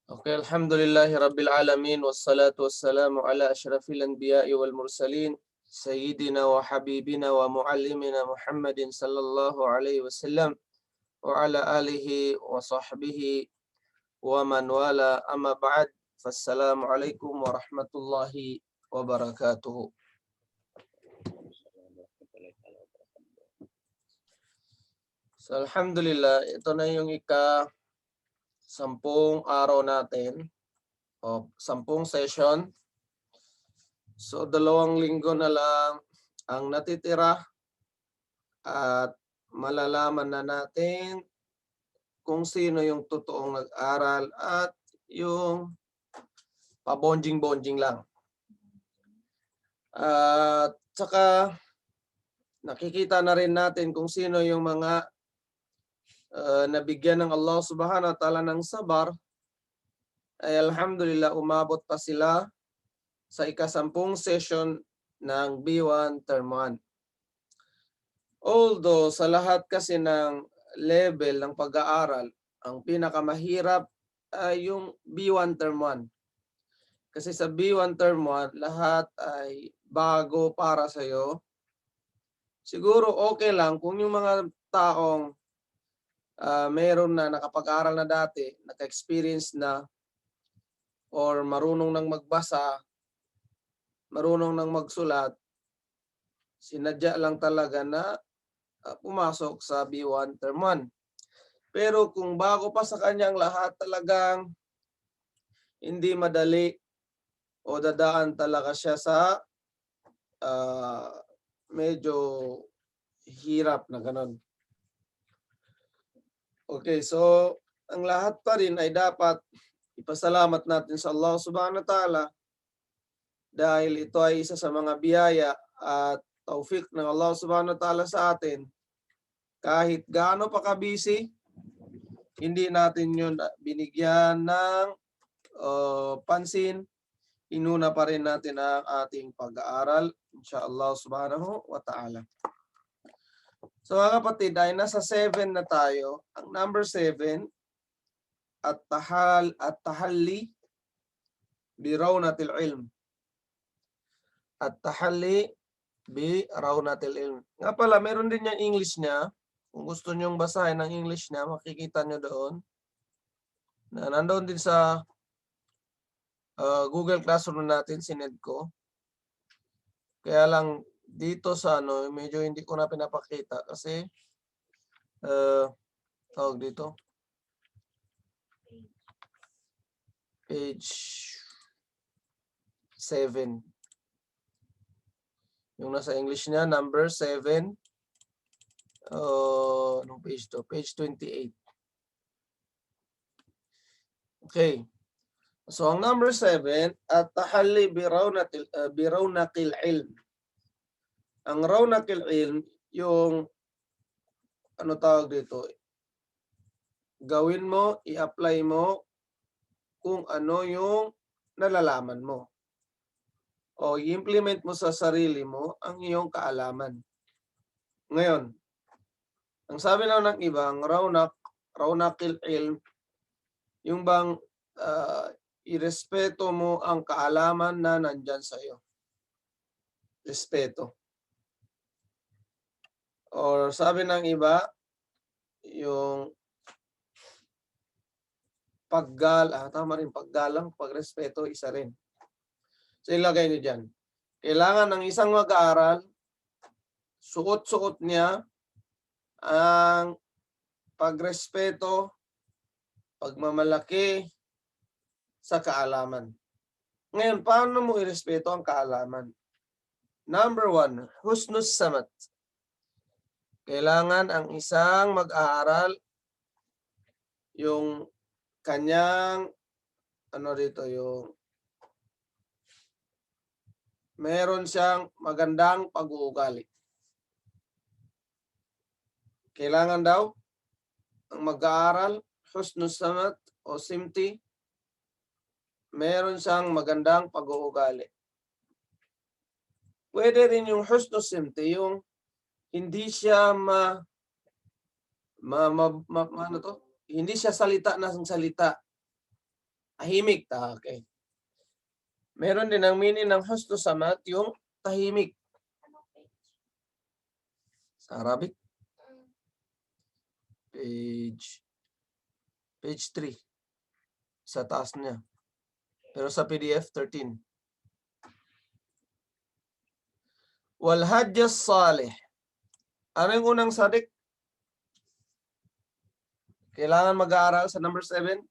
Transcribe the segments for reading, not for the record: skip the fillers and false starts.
Okay, alhamdulillahi rabbil alamin wassalatu wassalamu ala asyrafil anbiya'i wal mursalin sayyidina wa habibina wa muallimina Muhammadin sallallahu alaihi wasallam wa ala alihi wa sahbihi wa man wala amma ba'd. Fassalamu alaikum warahmatullahi wabarakatuh. So, alhamdulillah, ito na yung sampung araw natin o sampung session. So, 2 linggo na lang ang natitira at malalaman na natin kung sino yung totoong nag-aral at yung pabonjing-bonjing lang. At saka nakikita na rin natin kung sino yung mga nabigyan ng Allah subhanahu wa ta'ala ng sabar, ay alhamdulillah umabot pa sila sa ikasampung session ng B1 Term 1. Although sa lahat kasi ng level ng pag-aaral, ang pinakamahirap ay yung B1 Term 1. Kasi sa B1 Term 1, lahat ay bago para sa'yo. Siguro okay lang kung yung mga taong meron na nakapag-aral na dati, naka-experience na, or marunong nang magbasa, marunong nang magsulat, sinadya lang talaga na pumasok sa B1 Term 1. Pero kung bago pa sa kanyang lahat, talagang hindi madali o dadaan talaga siya sa medyo hirap na ganun. Okay, so ang lahat pa rin ay dapat ipasalamat natin sa Allah subhanahu wa ta'ala dahil ito ay isa sa mga biyaya at taufik ng Allah subhanahu wa ta'ala sa atin. Kahit gaano pa ka-busy, hindi natin yun binigyan ng pansin. Inuna pa rin natin ang ating pag-aaral, inshallah subhanahu wa ta'ala. So mga kapatid, ay nasa 7 na tayo. Ang number 7, at-tahalli bi rawnatil ilm. At-tahalli bi rawnatil ilm. Nga pala, meron din yung English niya. Kung gusto nyong basahin ang English niya, makikita nyo doon. Na nandoon din sa Google Classroom natin, sinend ko. Kaya lang dito sa medyo hindi ko na pinapakita kasi tawag dito. Page 7. Yung nasa English niya, number 7. Anong page to? Page 28. Okay. So, ang number 7, at-tahalli bi rawnaqil ilm. Ang rawnaqil ilm, yung tawag dito? Gawin mo, i-apply mo kung ano yung nalalaman mo. O i-implement mo sa sarili mo ang iyong kaalaman. Ngayon, ang sabi na ng ibang rawnaqil ilm, yung bang irespeto mo ang kaalaman na nandyan sa iyo. Respeto. Or sabi ng iba, yung tama rin, paggalang, pagrespeto, isa rin. So ilagay niyo dyan. Kailangan ng isang mag-aaral, suot-suot niya ang pagrespeto, pagmamalaki sa kaalaman. Ngayon, paano mo irespeto ang kaalaman? Number 1, husnus samat. Kailangan ang isang mag-aaral yung kanyang yung meron siyang magandang pag-uugali. Kailangan daw ang mag-aaral, husnus samat o simti, meron siyang magandang pag-uugali. Pwede rin yung husnus simti, yung hindi siya hindi siya salita ng salita. Tahimik. Okay. Meron din ang meaning ng husnu samat, yung tahimik. Sa Arabic? Page 3. Sa taas niya. Pero sa PDF, 13. Wal hajjas salih. Ano yung unang sadik? Kailangan mag-aaral sa number 7?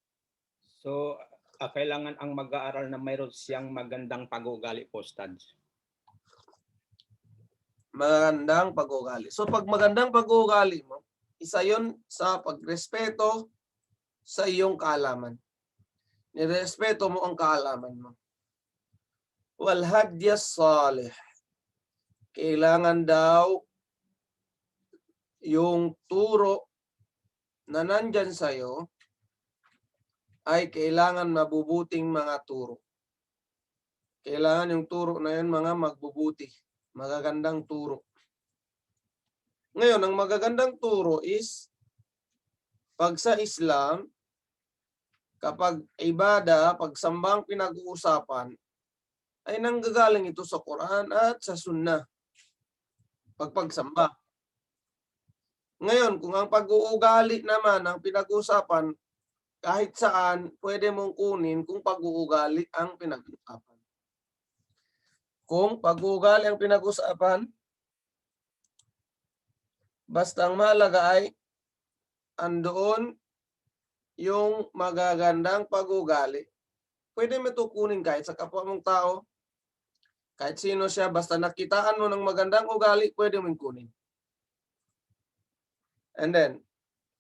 So, kailangan ang mag-aaral na mayroon siyang magandang pag-uugali po, Stads. Magandang pag-uugali. So, pag magandang pag-uugali mo, isa yun sa pagrespeto sa iyong kaalaman. Nirespeto mo ang kaalaman mo. Wal hadyas salih. Kailangan daw yung turo na nandyan sa'yo ay kailangan mabubuting mga turo. Kailangan yung turo na yun mga magbubuti. Magagandang turo. Ngayon, ang magagandang turo is pag sa Islam, kapag ibada, pag sambang pinag-uusapan, ay nanggagaling ito sa Quran at sa Sunnah. Pagsamba. Ngayon, kung ang pag-uugali naman ang pinag-uusapan, kahit saan, pwede mong kunin kung pag-uugali ang pinag-uusapan. Kung pag-uugali ang pinag-uusapan, basta ang mahalaga ay andoon yung magagandang pag-uugali. Pwede mo ito kunin kahit sa kapwa mong tao, kahit sino siya, basta nakitaan mo ng magandang ugali, pwede mong kunin. And then,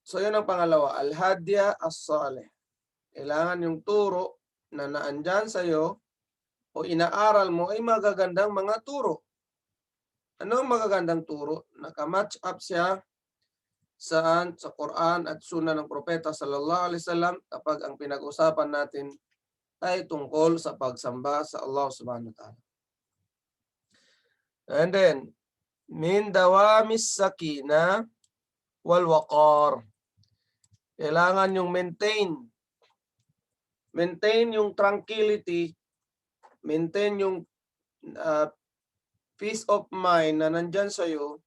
so yun ang pangalawa, al-hadya as-salih. Kailangan yung turo na naandyan sa'yo o inaaral mo ay magagandang mga turo. Ano ang magagandang turo? Nakamatch up siya saan? Sa Quran at Sunnah ng Propeta sallallahu alaihi wasallam kapag ang pinag-usapan natin ay tungkol sa pagsamba sa Allah subhanahu wa ta'ala. And then, min dawamis sakina wal waqar. Kailangan yung maintain yung tranquility, maintain yung peace of mind na nandyan sa'yo,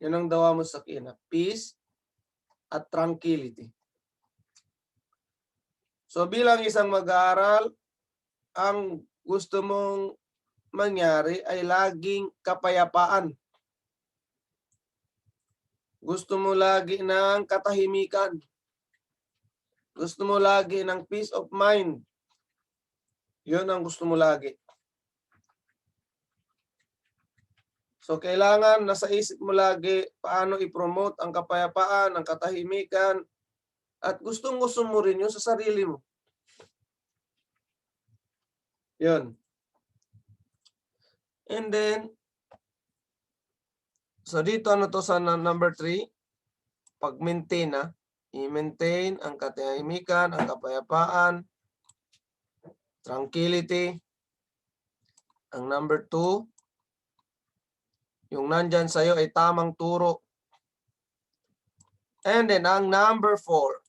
yun ang dawamis sakina. Peace at tranquility. So bilang isang mag-aaral, ang gusto mong mangyari ay laging kapayapaan. Gusto mo lagi ng katahimikan. Gusto mo lagi ng peace of mind. Yun ang gusto mo lagi. So kailangan nasa isip mo lagi paano i-promote ang kapayapaan, ang katahimikan, at gustong-gusto mo rin yun sa sarili mo. Yun. And then, so dito ano to sa number 3? Pag-maintain na. I-maintain ang katahimikan, ang kapayapaan, tranquility. Ang number 2, yung nandyan sa'yo ay tamang turo. And then, ang number 4,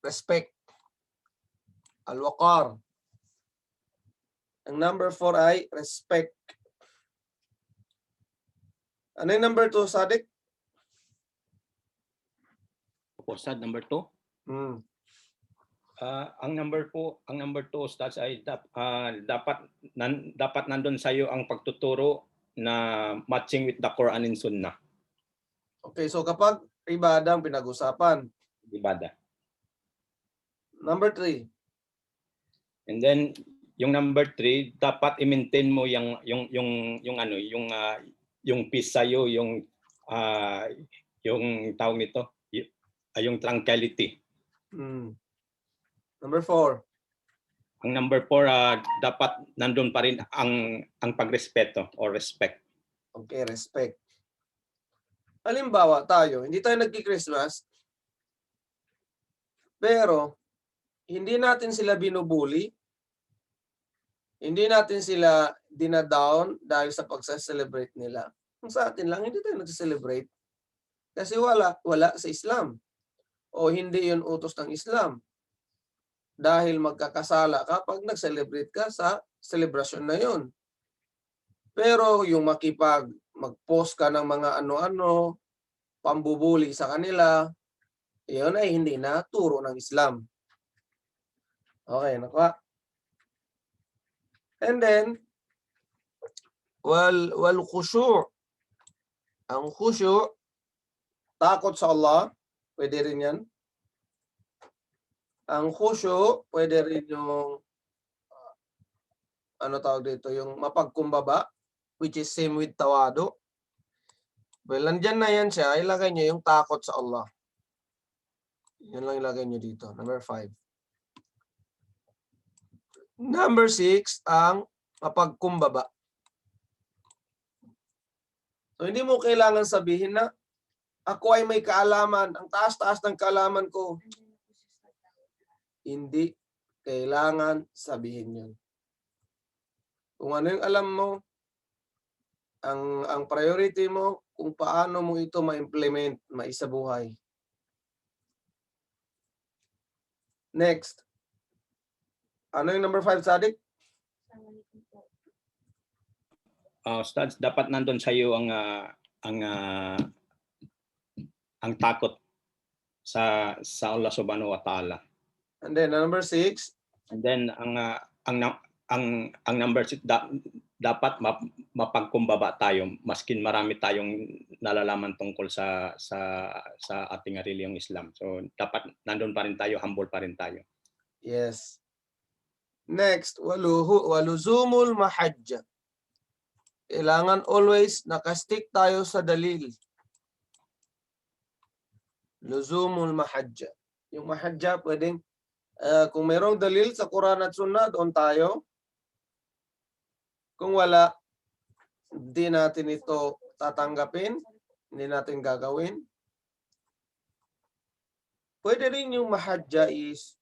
respect. Al-waqar. Ang number 4 ay respect. Ano yung number 2, Sadik? Po, Stad, number 2. Ang number 2, Stads, ay dapat nandun sa iyo ang pagtuturo na matching with the Quran and Sunnah. Okay, so kapag ibada ang pinag-usapan. Ibada. Number 3. And then yung number 3, dapat i-maintain mo yung peace sa iyo, yung tawag nito, yung tranquility. Number 4. Ang number 4, dapat nandun pa rin ang pagrespeto or respect. Okay, respect. Halimbawa tayo, hindi tayo nagki-Christmas, pero hindi natin sila binubuli, hindi natin sila dinadown dahil sa pagsa-celebrate nila. Kung sa atin lang, hindi tayo nag-celebrate. Kasi wala sa Islam. O hindi yun utos ng Islam. dahil magkakasala ka pag nag-celebrate ka sa celebration na yun. Pero yung mag-post ka ng mga ano-ano, pambubuli sa kanila, yun ay hindi na turo ng Islam. Okay, nakuha. And then, wal khusyu'. Ang khusyu', takot sa Allah, pwede rin yan. Ang khusyu', pwede rin yung, ano tawag dito, yung mapagkumbaba, which is same with tawadu. Well, nandyan na yan siya, ilagay nyo yung takot sa Allah. Yan lang ilagay nyo dito. Number 5. Number 6, ang mapagkumbaba. So, hindi mo kailangan sabihin na ako ay may kaalaman. Ang taas-taas ng kaalaman ko. Hindi kailangan sabihin yun. Kung ano yung alam mo, ang priority mo, kung paano mo ito ma-implement, maisabuhay. Next. Ano yung number 5, Sadik? Ustad, dapat nandun sa iyo ang takot sa Allah Subhanahu wa Ta'ala. And then number 6. And then ang number 6, dapat mapagkumbaba tayo maskin marami tayong nalalaman tungkol sa ating relihiyong Islam. So dapat nandun pa rin tayo, humble pa rin tayo. Yes. Next, waluzumul mahajja. Kailangan always nakastick tayo sa dalil. Luzumul mahajja. Yung mahajja pwedeng kung mayroong dalil sa Quran at Sunnah, doon tayo. Kung wala, hindi natin ito tatanggapin, hindi natin gagawin. Pwede rin yung mahajja is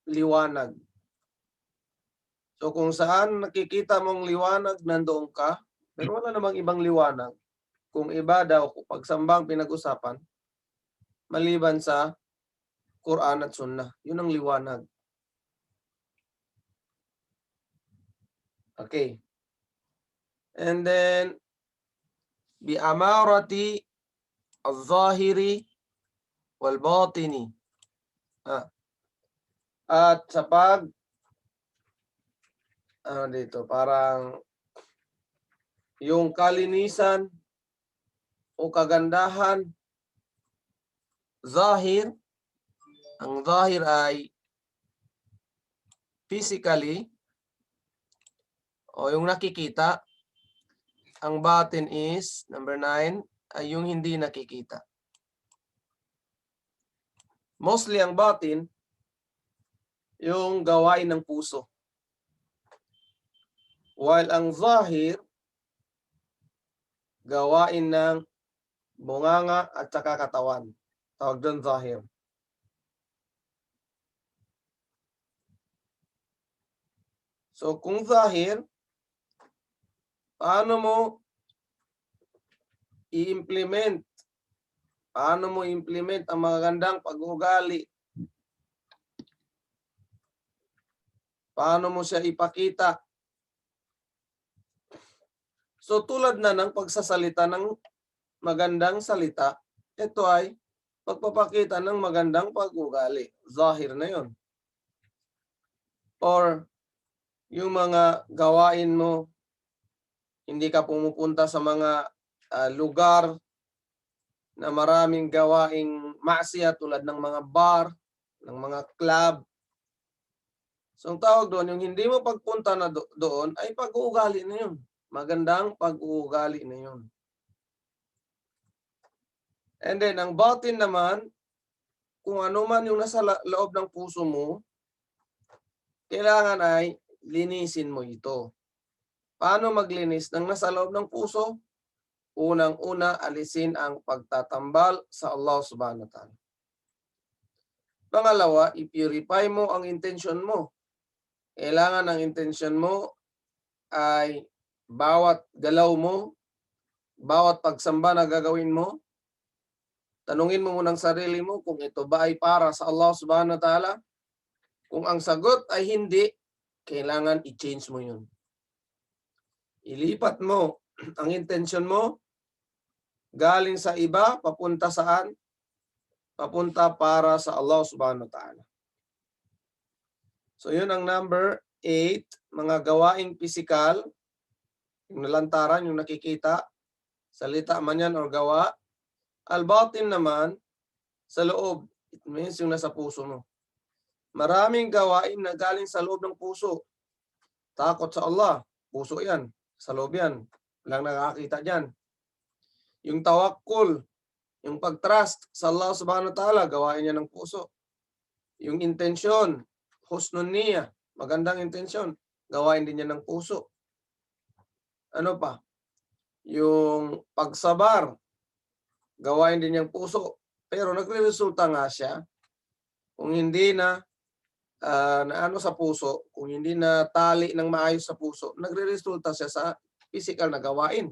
liwanag. So kung saan nakikita mong liwanag, nandoon ka, pero wala namang ibang liwanag. Kung iba daw, kung pagsambang pinag-usapan, maliban sa Quran at Sunnah. Yun ang liwanag. Okay. And then, bi'amarati al-zahiri wal-batini. At sa dito, parang yung kalinisan o kagandahan, zahir, ang zahir ay physically o yung nakikita. Ang batin is, number 9, ay yung hindi nakikita. Mostly ang batin, yung gawain ng puso. While ang zahir, gawain ng bunganga at saka katawan. Tawag doon zahir. So kung zahir, paano mo i-implement? Paano mo i-implement ang magandang pag-uugali? Paano mo siya ipakita? So tulad na ng pagsasalita ng magandang salita, ito ay pagpapakita ng magandang pag-uugali. Zahir na yon. Or yung mga gawain mo, hindi ka pumupunta sa mga lugar na maraming gawaing maksiat tulad ng mga bar, ng mga club. So ang tawag doon, yung hindi mo pagpunta na doon ay pag-uugali na yun. Magandang pag-uugali na yun. And then, ang batin naman, kung ano man yung nasa loob ng puso mo, kailangan ay linisin mo ito. Paano maglinis ng nasa loob ng puso? Unang-una, alisin ang pagtatambal sa Allah Subhanahu wa Ta'ala. Pangalawa, i-purify mo ang intention mo. Kailangan ang intention mo ay bawat galaw mo, bawat pagsamba na gagawin mo, tanungin mo munang sarili mo kung ito ba ay para sa Allah Subhanahu wa Ta'ala Kung ang sagot ay hindi, kailangan i-change mo yun. Ilipat mo ang intensyon mo galing sa iba, papunta saan? Papunta para sa Allah subhanahu wa ta'ala. So yun ang number 8, mga gawaing pisikal, yung nalantaran, yung nakikita, salita man yan o gawa. Al-batin naman, sa loob, it means yung nasa puso mo. Maraming gawain na galing sa loob ng puso. Takot sa Allah, puso yan, sa loob yan. Walang nakakita dyan. Yung tawakkul, yung pag-trust sa Allah subhanahu wa ta'ala, gawain niya ng puso. Yung intensyon, husnun niyya, magandang intensyon, gawain din niya ng puso. Ano pa? Yung pagsabar, gawain din niyang puso. Pero nagre-resulta nga siya kung hindi na ano sa puso, kung hindi na tali ng maayos sa puso, nagre-resulta siya sa physical na gawain.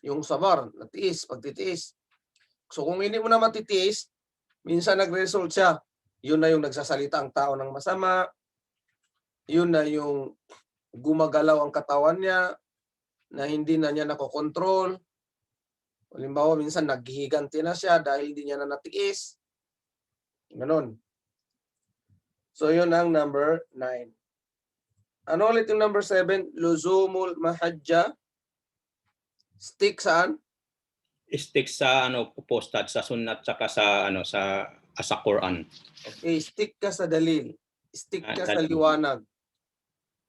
Yung sabar, natiis, pagtitiis. So kung hindi mo na matitiis, minsan nagre-result siya. Yun na yung nagsasalita ang tao ng masama. Yun na yung gumagalaw ang katawan niya na hindi na niya nakokontrol. Halimbawa, minsan naghihiganti na siya dahil hindi niya na natiis. Ganon. So yun ang number 9. Ano ulit yung number 7? Luzumul mahajja. Stick saan? Stick sa postat sa sunnat saka sa sa Quran. Okay, stick ka sa dalil. Stick ka sa liwanag.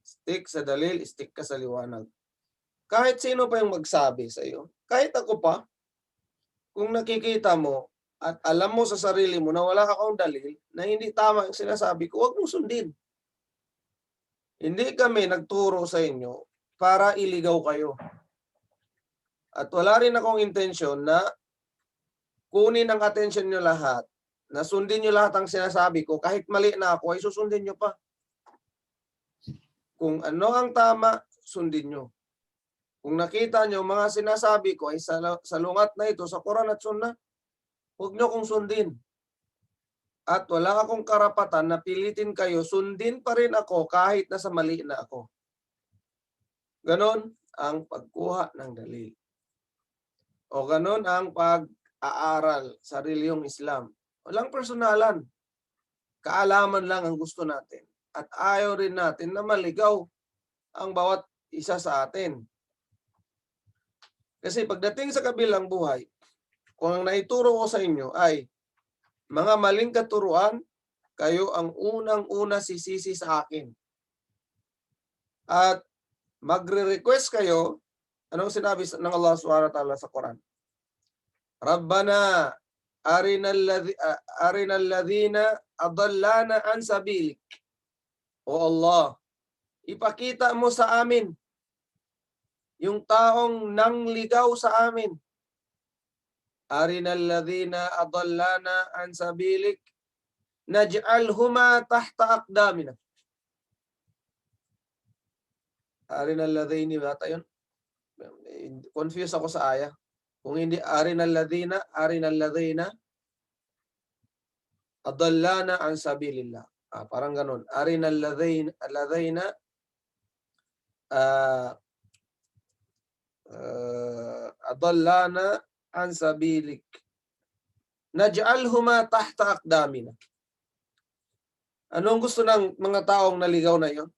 Stick sa dalil, stick ka sa liwanag. Kahit sino pa yung magsabi sa iyo, kahit ako pa, kung nakikita mo at alam mo sa sarili mo na wala kang dalil, na hindi tama ang sinasabi ko, huwag mong sundin. Hindi kami nagturo sa inyo para iligaw kayo. At wala rin akong intensyon na kunin ang atensyon nyo lahat, na sundin nyo lahat ang sinasabi ko, kahit mali na ako, ay susundin nyo pa. Kung ano ang tama, sundin nyo. Kung nakita nyo, mga sinasabi ko ay salungat na ito sa Quran at Sunnah, huwag nyo kong sundin. At wala akong karapatan na pilitin kayo, sundin pa rin ako kahit nasa mali na ako. Ganon ang pagkuha ng dalil. O ganon ang pag-aaral sa reliyong Islam. Walang personalan. Kaalaman lang ang gusto natin. At ayaw rin natin na maligaw ang bawat isa sa atin. Kasi pagdating sa kabilang buhay, kung ang naituro ko sa inyo ay mga maling katuruan, kayo ang unang-una sisisi sa akin. At magre-request kayo, anong sinabi ng Allah subhanahu wa ta'ala sa Quran? Rabbana arinal ladhina adallana an sabilik. O Allah, ipakita mo sa amin yung taong nangligaw sa amin. Arinal ladhina adallana an sabilik naj'alhuma tahta aqdamina. Arinal ladhina, bata yun? Confused ako sa aya. Kung hindi arinal ladhina adallana an sabilillah. Parang ganun. Arinal ladhina adallana an sabilik. Naj'alhuma tahta aqdamina. Anong gusto ng mga taong naligaw na yon?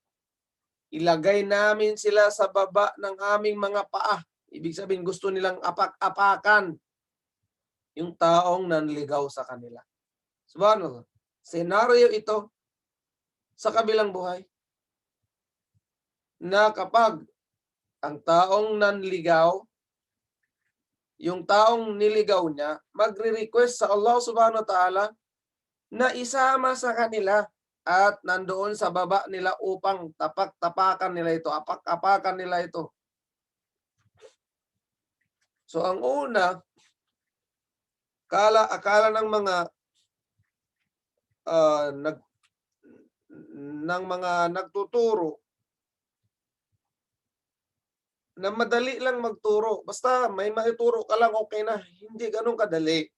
Ilagay namin sila sa baba ng aming mga paa. Ibig sabihin, gusto nilang apak-apakan yung taong nanligaw sa kanila. Subhanallah. Senaryo ito sa kabilang buhay na kapag ang taong nanligaw, yung taong niligaw niya, magre-request sa Allah subhanahu wa ta'ala na isama sa kanila at nandoon sa baba nila upang tapak-tapakan nila ito, apak-apakan nila ito. So ang una, akala ng mga nagtuturo na madali lang magturo. Basta may maituro ka lang, okay na. Hindi ganun kadali.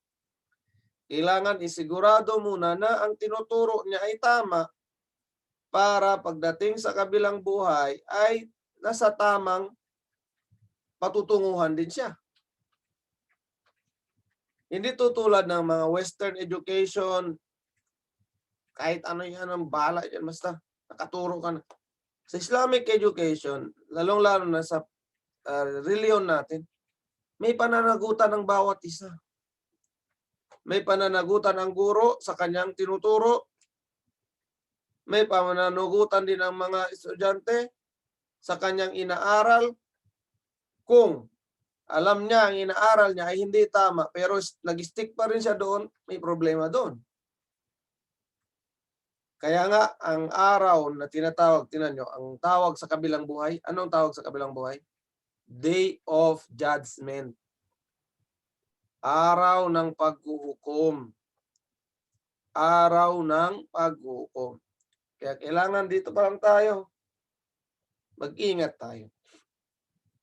Kailangan isigurado muna na ang tinuturo niya ay tama para pagdating sa kabilang buhay ay nasa tamang patutunguhan din siya. Hindi tutulad ng mga Western education, kahit ano yan ang bala yan, basta nakaturo ka na. Sa Islamic education, lalong-lalo na sa reliyon natin, may pananagutan ng bawat isa. May pananagutan ang guro sa kanyang tinuturo. May pananagutan din ang mga estudyante sa kanyang inaaral. Kung alam niya ang inaaral niya ay hindi tama, pero nag-stick pa rin siya doon, may problema doon. Kaya nga, ang araw na tinatawag, tinan nyo, ang tawag sa kabilang buhay, anong tawag sa kabilang buhay? Day of Judgment. Araw ng paghuhukom. Araw ng paghuhukom. Kaya kailangan dito pa lang tayo. Mag-ingat tayo.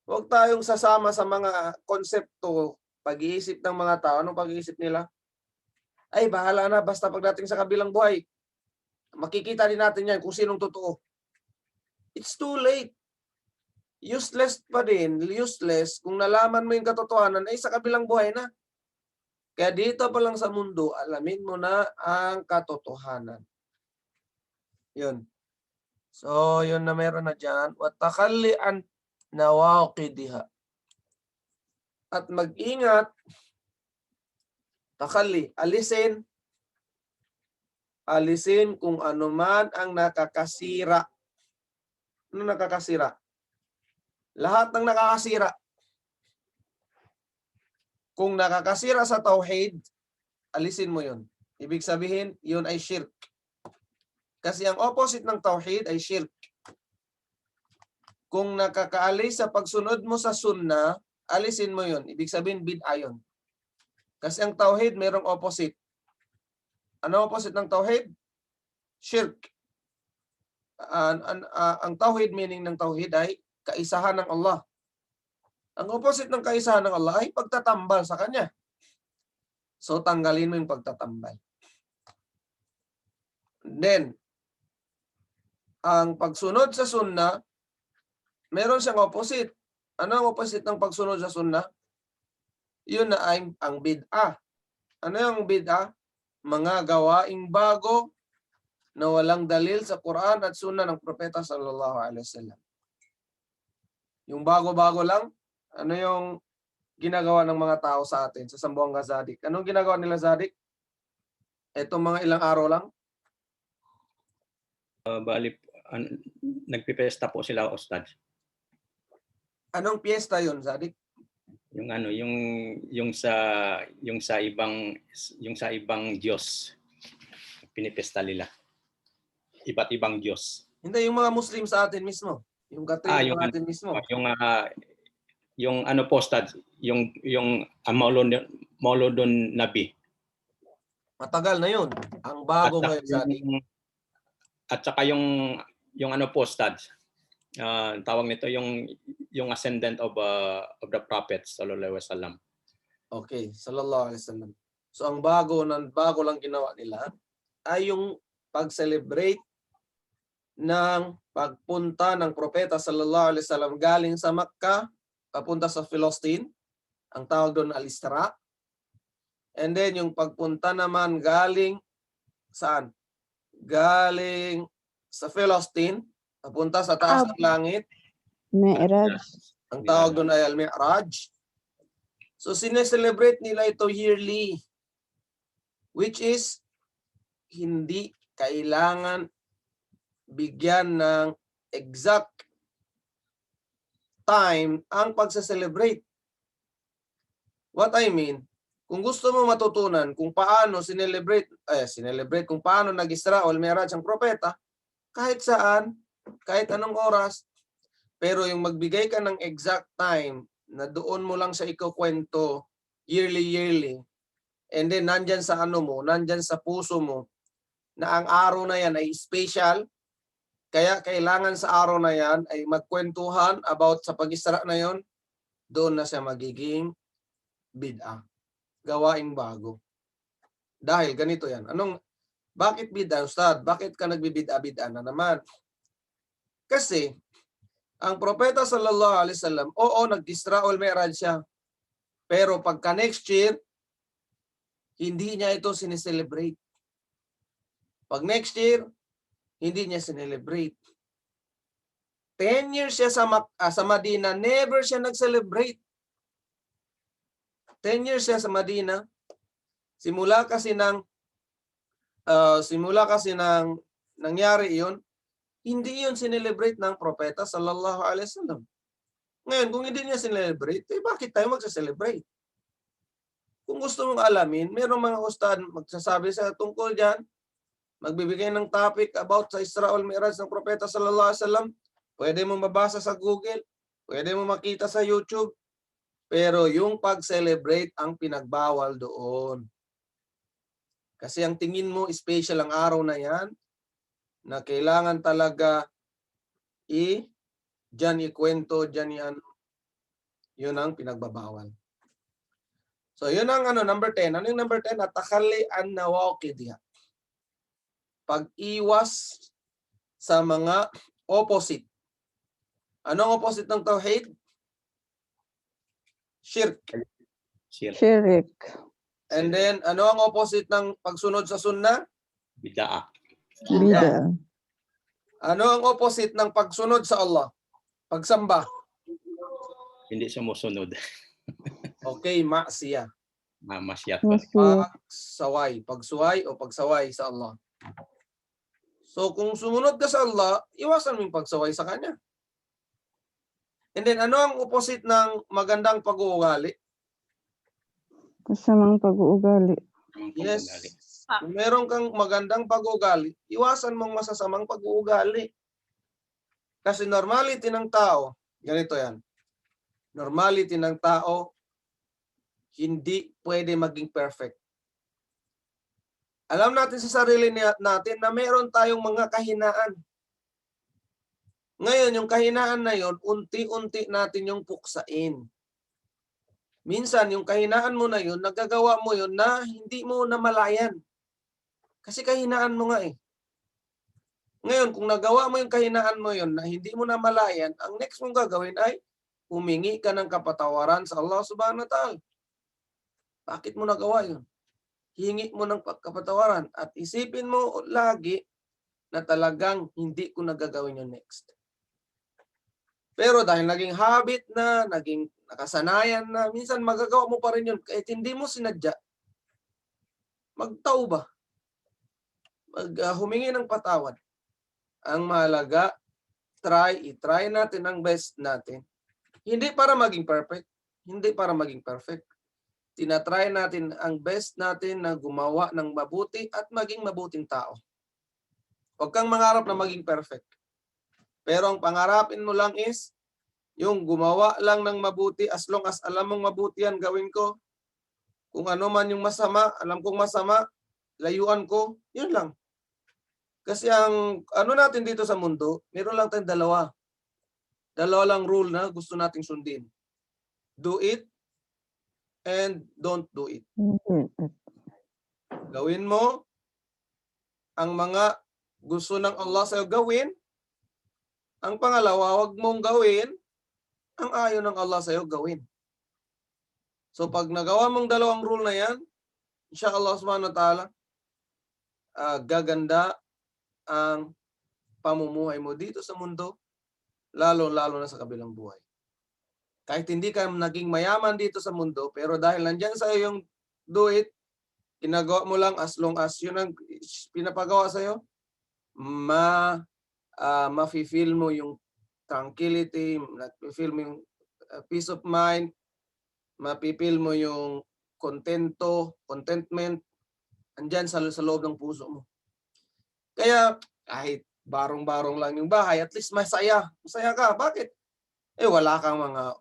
Huwag tayong sasama sa mga konsepto, pag-iisip ng mga tao. Anong pag-iisip nila? Ay, bahala na, basta pagdating sa kabilang buhay. Makikita din natin yan kung sinong totoo. It's too late. Useless pa din, useless kung nalaman mo yung katotohanan ay sa kabilang buhay na. Kaya dito pa lang sa mundo, alamin mo na ang katotohanan. Yun. So, yun na meron na dyan. Watakallian nawaqidiha. At mag-ingat, takalli, alisin kung ano man ang nakakasira. Ano nakakasira? Lahat ng nakakasira. Kung nakakasira sa tauhid, alisin mo yun. Ibig sabihin, yun ay shirk. Kasi ang opposite ng tauhid ay shirk. Kung nakakaalis sa pagsunod mo sa sunnah, alisin mo yun. Ibig sabihin, bid'ah yun. Kasi ang tauhid mayroong opposite. Ano opposite ng tauhid? Shirk. Ang tauhid, meaning ng tauhid ay kaisahan ng Allah. Ang opposite ng kaisahan ng Allah ay pagtatambal sa Kanya. So, tanggalin mo yung pagtatambal. Then, ang pagsunod sa sunnah, meron siyang opposite. Ano ang opposite ng pagsunod sa sunnah? Yun na ay ang bid'ah. Ano yung bid'ah? Mga gawaing bago na walang dalil sa Quran at sunnah ng Propeta sallallahu alaihi wasallam. Yung bago-bago lang, ano yung ginagawa ng mga tao sa atin sa Sambuanga Zadik? Anong ginagawa nila, Zadik? Etong mga ilang araw lang? Nagpipesta po sila, Ustad. Anong piyesta yun, Zadik? Yung ano, yung sa ibang Diyos pinipesta nila. Iba't ibang Diyos. Hindi, yung mga Muslim sa atin mismo. Yung katulad yung natin mismo. Yung ano po, Ustad, yung Mauludun Nabi. Matagal na yun. Ang bago ngayon, Zadik. At saka yung ano po, Ustad, tawag nito yung ascendant of the Prophet sallallahu alaihi wasallam. Okay, sallallahu alaihi wasallam. So ang bago lang ginawa nila ay yung pag-celebrate ng pagpunta ng propeta sallallahu alaihi wasallam galing sa Makkah papunta sa Palestine. Ang tawag doon al-Isra. And then yung pagpunta naman galing saan? Galing sa Palestine papunta sa taas ng langit. Mi'raj. Ang tawag doon ay al-Mi'raj. So sineselebrate nila ito yearly, which is hindi kailangan bigyan ng exact time ang pagse-celebrate. What I mean, kung gusto mo matutunan kung paano sinelebrate kung paano nag-Isra o al-Mi'raj ang propeta, kahit saan, kahit anong oras, pero yung magbigay ka ng exact time na doon mo lang siya ikukwento yearly, and then nandyan sa nandyan sa puso mo, na ang araw na yan ay special, kaya kailangan sa araw na yan ay magkwentuhan about sa pag-Isra na yon, doon na siya magiging bid'ah, gawaing bago. Dahil ganito yan. Bakit bid'a, Ustad? Bakit ka nagbibid'a-bid'a na naman? Kasi, ang propeta sallallahu alaihi wasallam, oo, nag-Isra wal Mi'raj siya. Pero pagka next year, hindi niya ito sineselebrate. Pag next year, hindi niya sinelebrate. 10 years siya sa Madina, never siya nag-celebrate. 10 years siya sa Madina. Simula kasi ng nangyari iyon, hindi yun sinelebrate ng propeta sallallahu alaihi wasallam. Ngayon, kung hindi niya sinelebrate, bakit tayo magsa-celebrate? Kung gusto mong alamin, mayroong mga ustad magsasabi sa tungkol diyan, magbibigay ng topic about sa Isra wal Mi'raj ng propeta sallallahu alaihi wasallam. Pwede mo mabasa sa Google, pwede mo makita sa YouTube, pero yung pag-celebrate ang pinagbawal doon. Kasi ang tingin mo, special ang araw na yan, na kailangan talaga diyan ikwento, diyan yan, yun ang pinagbabawal. So yun ang number 10. Ano yung number 10? At-takhalli an nawaqidha. Pag-iwas sa mga opposite. Anong opposite ng tauhid? Shirk. Shirik. And then, ano ang opposite ng pagsunod sa sunnah? Bid'a. Bida. Ano ang opposite ng pagsunod sa Allah? Pagsamba. Hindi sumusunod. Okay, ma'siyah. Masyat. Masya. Pagsuway o pagsaway sa Allah. So kung sumunod ka sa Allah, iwasan mo yung pagsaway sa Kanya. And then, ano ang opposite ng magandang pag-uugali? Kasamang pag-uugali. Yes. Kung meron kang magandang pag-uugali, iwasan mong masasamang pag-uugali. Kasi normality ng tao, ganito yan. Normality ng tao, hindi pwede maging perfect. Alam natin sa sarili natin na meron tayong mga kahinaan. Ngayon, yung kahinaan na yon, unti-unti natin yung puksain. Minsan, yung kahinaan mo na yun, nagagawa mo yun na hindi mo namalayan. Kasi kahinaan mo nga eh. Ngayon, kung nagawa mo yung kahinaan mo yun na hindi mo namalayan, ang next mong gagawin ay humingi ka ng kapatawaran sa Allah subhanahu wa ta'ala. Bakit mo nagawa yun? Hingi mo ng kapatawaran at isipin mo lagi na talagang hindi ko nagagawin yun next. Pero dahil naging habit na, naging nakasanayan na, minsan magagawa mo pa rin yun kahit hindi mo sinadya. Magtauba. Humingi ng patawad. Ang mahalaga, i-try natin ang best natin. Hindi para maging perfect. Hindi para maging perfect. Tinatry natin ang best natin na gumawa ng mabuti at maging mabuting tao. Huwag kang mangarap na maging perfect. Pero ang pangarapin mo lang is, yung gumawa lang ng mabuti, as long as alam mong mabuti yan, gawin ko. Kung ano man yung masama, alam kong masama, layuan ko, yun lang. Kasi ang natin dito sa mundo, meron lang tayong dalawa. Dalawa lang rule na gusto nating sundin. Do it and don't do it. Gawin mo ang mga gusto ng Allah sa'yo gawin. Ang pangalawa, wag mong gawin ang ayaw ng Allah sa'yo gawin. So pag nagawa mong dalawang rule na yan, insyaAllah subhanahu wa ta'ala, gaganda ang pamumuhay mo dito sa mundo, lalo-lalo na sa kabilang buhay. Kahit hindi ka naging mayaman dito sa mundo, pero dahil nandyan sa iyo yung do it, ginagawa mo lang as long as yun ang pinapagawa sa iyo, mafe-feel mo yung tranquility, mafe-feel mo yung peace of mind, mafe-feel mo yung contentment, andyan sa loob ng puso mo. Kaya kahit barong-barong lang yung bahay, at least masaya. Masaya ka. Bakit? Wala kang mga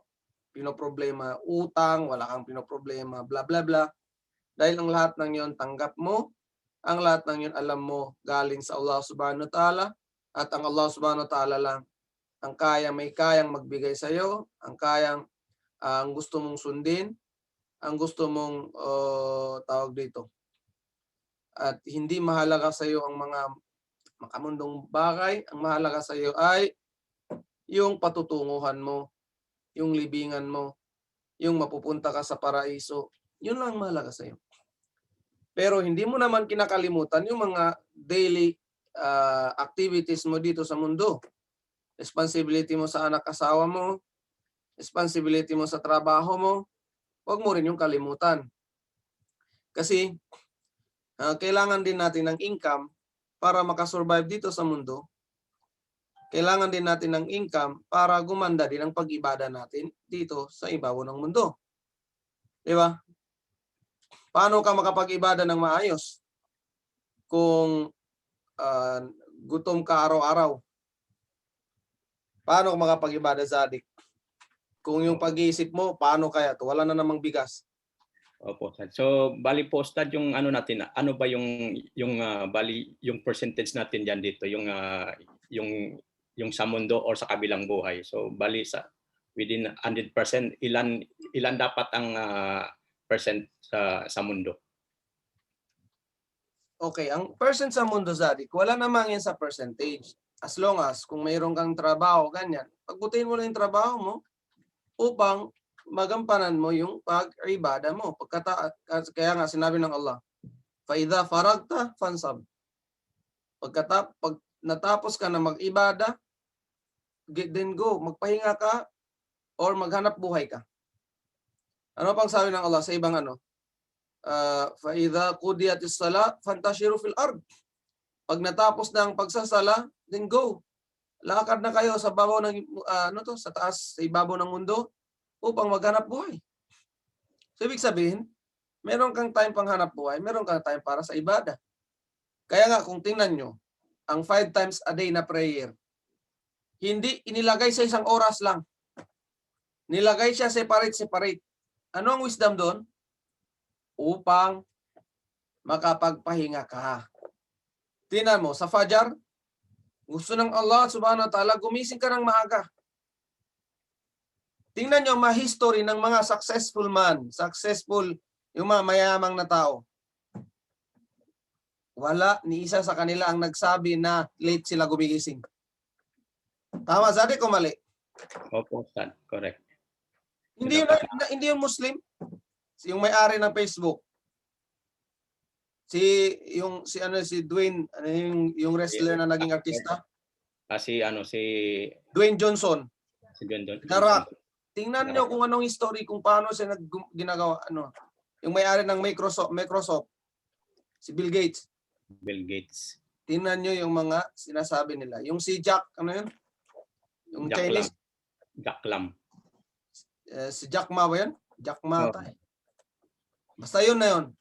pinoproblema, utang, wala kang pinoproblema, bla bla bla. Dahil ang lahat ng yon tanggap mo, ang lahat ng yon alam mo galing sa Allah subhanahu wa ta'ala, at ang Allah subhanahu wa ta'ala lang ang may kayang magbigay sa iyo, ang gusto mong sundin, ang gusto mong tawag dito, At hindi mahalaga sa iyo ang mga makamundong bagay. Ang mahalaga sa iyo ay yung patutunguhan mo, yung libingan mo, yung mapupunta ka sa paraiso. Yun lang ang mahalaga sa iyo. Pero hindi mo naman kinakalimutan yung mga daily activities mo dito sa mundo. Responsibility mo sa anak-asawa mo, responsibility mo sa trabaho mo, huwag mo rin yung kalimutan. Kasi kailangan din natin ng income para makasurvive dito sa mundo. Kailangan din natin ng income para gumanda din ang pag-ibada natin dito sa ibabaw ng mundo. Di ba? Paano ka makapag-ibada ng maayos kung gutom ka araw-araw? Paano ka makapag-ibada, Zadik? Kung yung pag-iisip mo, paano kaya to? Wala na namang bigas. Opo, Ustad. So, bali po, Ustad, yung ano natin, ano ba bali yung percentage natin diyan dito, yung sa mundo or sa kabilang buhay. So, bali sa within 100%, ilan dapat ang percent sa mundo? Okay, ang percent sa mundo, Zadik, wala namang yan sa percentage. As long as kung mayroon kang trabaho, ganyan, pagbutihin mo lang yung trabaho mo upang magampanan mo yung pag-ibada mo. Kaya nga sinabi ng Allah, فَإِذَا فَرَغْتَ فَانْصَبْ. Pag natapos ka na mag-ibada, then go, magpahinga ka or maghanap buhay ka. Ano pang sabi ng Allah sa ibang ano? فَإِذَا قُضِيَتِ الصَّلَاةُ فَانْتَشِرُوا فِي الْأَرْضِ. Pag natapos na ang pagsasala, then go. Lakad na kayo sa babaw ng sa taas, sa ibabaw ng mundo upang maghanap buhay. So ibig sabihin, meron kang time pang hanap buhay, meron kang time para sa ibada. Kaya nga kung tingnan nyo, ang 5 times a day na prayer, hindi inilagay sa isang oras lang. Nilagay siya separate. Ano ang wisdom doon? Upang makapagpahinga ka. Tingnan mo, sa Fajr, gusto ng Allah subhanahu wa ta'ala, gumising ka ng maaga. Tingnan nyo ang history ng mga successful yung mga mayamang na tao. Wala ni isa sa kanila ang nagsabi na late sila gumigising. Tama, Zadik, o mali? Opo, Ustad. Correct. Hindi yun Muslim. Yung may-ari ng Facebook. Si Dwayne, yung wrestler na naging artista. Si Dwayne Johnson. Si Gendon. Tingnan nyo kung anong history, kung paano siya ginagawa, yung may-ari ng Microsoft, si Bill Gates. Tingnan nyo yung mga sinasabi nila. Yung si Jack, yung Jack Chinese. Lam. Si Jack Ma ba yun? Jack Ma. Basta yun na yun.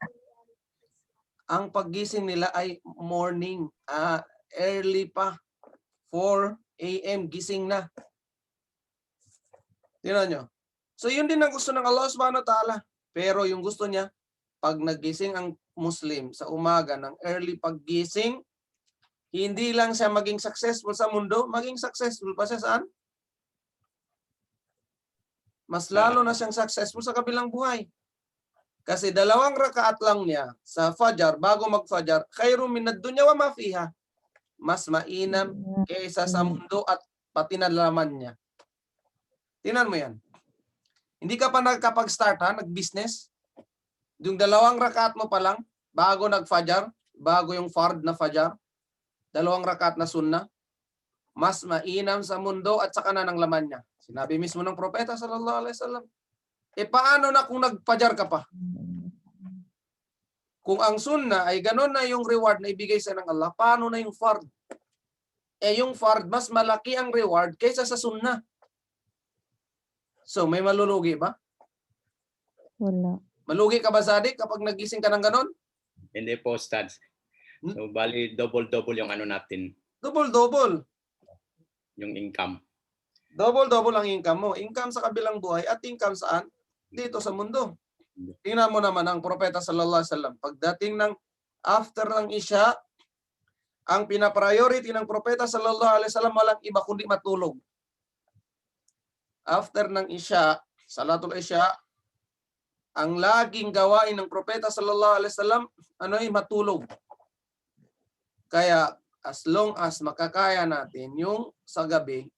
Ang paggising nila ay morning, early pa. 4 a.m. gising na. Tingnan nyo. So yun din ang gusto ng Allah subhanahu wa ta'ala. Pero yung gusto niya, pag nagising ang Muslim sa umaga ng early paggising, hindi lang siya maging successful sa mundo, maging successful pa siya saan? Mas lalo na siyang successful sa kabilang buhay. Kasi 2 rakaat lang niya sa Fajr, bago mag-Fajr, khairum minad dunya wa ma fiha. Mas mainam kaysa sa mundo at pati na laman niya. Tingnan mo yan. Hindi ka pa nagkapag-start nag-business. Yung 2 rakaat mo pa lang, bago nag-Fajr, bago yung fard na Fajr, 2 rakaat na sunnah, mas mainam sa mundo at sa kanan ng laman niya. Sinabi mismo ng propeta sallallahu alaihi wasallam. Paano na kung nag-Fajr ka pa? Kung ang sunnah ay ganun na yung reward na ibigay sa ng Allah, paano na yung fard? Yung fard, mas malaki ang reward kaysa sa sunnah. So, may malulugi ba? Wala. Malugi ka ba, Zadik, kapag nagising ka ng ganun? Hindi po, Ustad. So, bali, double-double yung natin. Double-double. Yung income. Double-double ang income mo. Income sa kabilang buhay at income saan? Dito sa mundo. Tingnan mo naman ang propeta sallallahu alaihi wasallam. Pagdating ng after ng Isya, ang pina-priority ng propeta sallallahu alaihi wasallam walang iba kundi matulog. After ng Isya, Salatul Isya, ang laging gawain ng propeta sallallahu alaihi wasallam ano ay matulog. Kaya as long as makakaya natin yung sa gabi,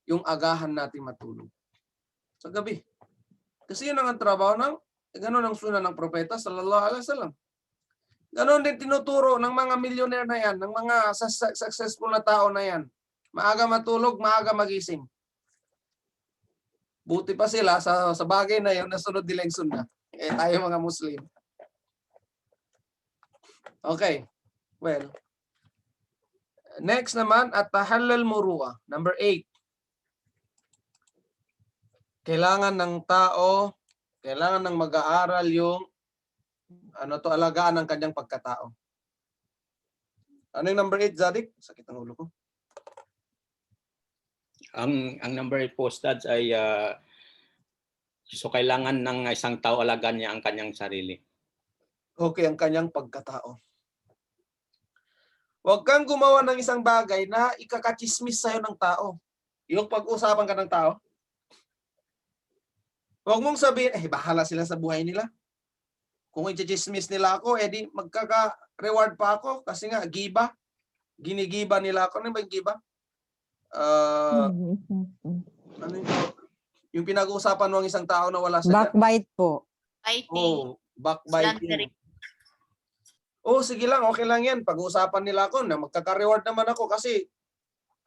yung agahan natin matulog. Sa gabi. Kasi yun ang trabaho ganun ang sunan ng propeta sallallahu alaihi wasallam. Ganon din tinuturo ng mga millionaire na yan, ng mga successful na tao na yan. Maaga matulog, maaga magising. Buti pa sila sa bagay na yun, nasunod nila yung sunna. Tayo mga Muslim. Okay. Well, next naman, at-tahallal muru'a. Number 8. Kailangan ng tao, kailangan ng mag-aaral yung alagaan ng kanyang pagkatao. Ano yung number 8, Zadik? Sakit ang ulo ko. Ang number 8 po, Stads, ay so kailangan ng isang tao alagaan niya ang kanyang sarili. Okay, ang kanyang pagkatao. Huwag kang gumawa ng isang bagay na ikakachismis sa'yo ng tao. Yung pag-usapan ka ng tao. Huwag mong sabihin, bahala sila sa buhay nila. Kung i-chismis nila ako, di magkaka-reward pa ako kasi nga, giba. Ginigiba nila ako. Ano ba yung giba? Ano yung pinag-uusapan mo ang isang tao na wala sa Backbite po. Backbiting. Sige lang, okay lang yan. Pag-uusapan nila ako na magkaka-reward naman ako kasi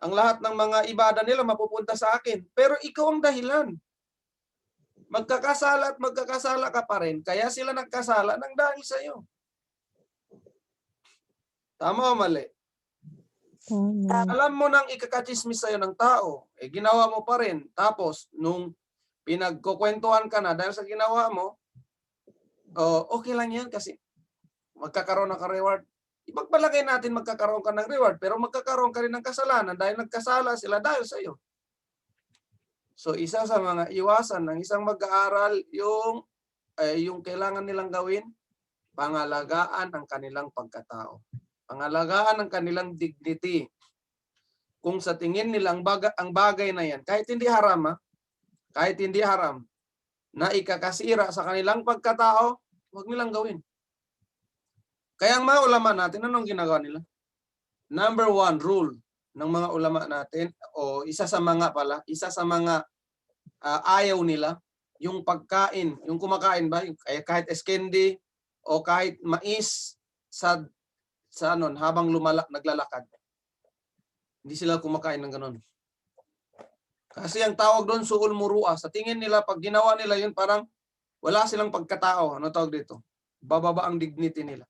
ang lahat ng mga ibada nila mapupunta sa akin. Pero ikaw ang dahilan. Magkakasala at magkakasala ka pa rin. Kaya sila nagkasala ng dahil sa'yo. Tama o mali? Alam mo nang ikakachismis sa'yo ng tao. Ginawa mo pa rin. Tapos, nung pinagkukwentuhan ka na dahil sa ginawa mo, okay lang yan kasi magkakaroon ng reward. Ipagpalagay natin magkakaroon ka ng reward, pero magkakaroon ka rin ng kasalanan dahil nagkasala sila dahil sa'yo. So isa sa mga iwasan ng isang mag-aaral yung kailangan nilang gawin, pangalagaan ang kanilang pagkatao. Pangalagaan ang kanilang dignity. Kung sa tingin nila ang bagay na yan, kahit hindi haram, na ikakasira sa kanilang pagkatao, huwag nilang gawin. Kaya ang mga ulama natin, anong ginagawa nila? Number 1 rule ng mga ulama natin, isa sa mga ayaw nila, yung pagkain, yung kumakain ba, kahit eskendi o kahit mais habang naglalakad. Hindi sila kumakain ng ganun. Kasi ang tawag doon su'ul muru'a. Sa tingin nila, pag ginawa nila yun, parang wala silang pagkatao. Ano tawag dito? Bababa ang dignity nila.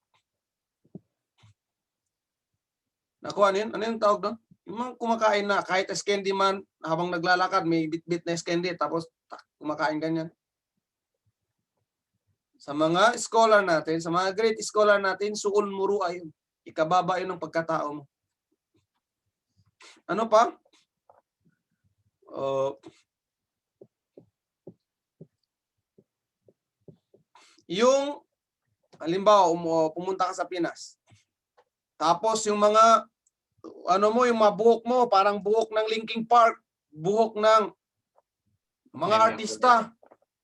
Nakuha niyo? Ano yung tawag doon? Yung mga kumakain na, kahit eskendi man, habang naglalakad, may bit-bit na eskendi, tapos kumakain ganyan. Sa mga scholar natin, sa mga great scholar natin, su'ul muru'a yun. Ikababa yun ng pagkatao mo. Ano pa? Yung, halimbawa, pumunta ka sa Pinas. Tapos yung mga, yung mga buhok mo, parang buhok ng Linkin Park, buhok ng mga artista.